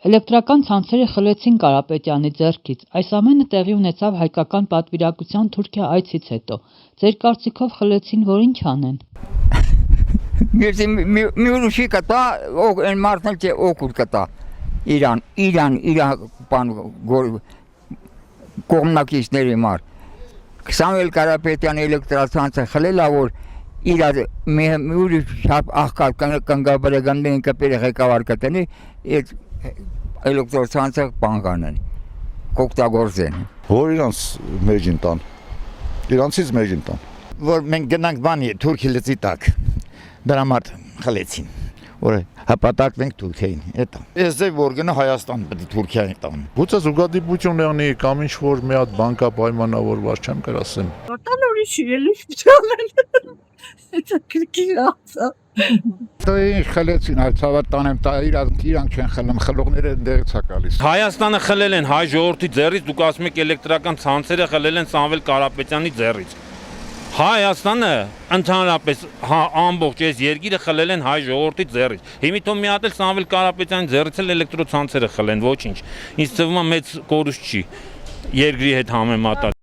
Էլեկտրական ցանցերը խլեցին Կարապետյանի ձեռքից։ Այս ամենը տեղի ունեցավ հայկական պատվիրակության Թուրքիա այցից հետո։ Ձեր կարծիքով խլեցին, որ ինչ անեն։ Մի ուրիշի կտա, այն մարդն էլ չէ օգուտ կտա։ Իրան բան կողմնակիցների մար։ Սամվել Կարապետյանի էլեկտրացանցը խլելա, որ իրար մի ուրիշ աղքատ կնգաբրեգանդեն կպերը ղեկավար կտնի, այդ էլեկտրացանցը բան կանեն, կօգտագործեն։ Որ իրանց մեջին տան, իրանցից մեջին տան։ Որ մենք գնանք բանի Թուրքի լծի տակ, դրա մարդ խլեցին, որ հապատակվենք Թուրքիային, էտա։ Ես ձեւ որ գնա Հայաստան պետք է Թուրքիային տան։ Գուցե զուգադիպություն եղնի կամ ինչ որ մի հատ բան կա պայմանավորված չեմ կրասեմ։ Տան ուրիշի էլի չանել։ Դա քրկիացա։ Դա ինչ խլեցին, այցավատ տանեմ, իրանք չեն խլում, խլողները ընդեղից է գալիս։ Հայաստանը խլել են հայ ժողովրդի ձեռից, դուք ասում եք էլեկտրական ցանցերը խլել են Սամվել Կարապետյանի ձեռից։ Հայաստանը ընդհանրապես ամբողջ այս երկիրը խլել են հայ ժողովրդի ձեռից։ Հիմա թող մի հատ էլ Սամվել Կարապետյանի ձեռից էլ էլեկտրոցանցերը խլեն, ոչինչ։ Ինձ թվում է մեծ կորուստ չի երկրի հետ համեմատած։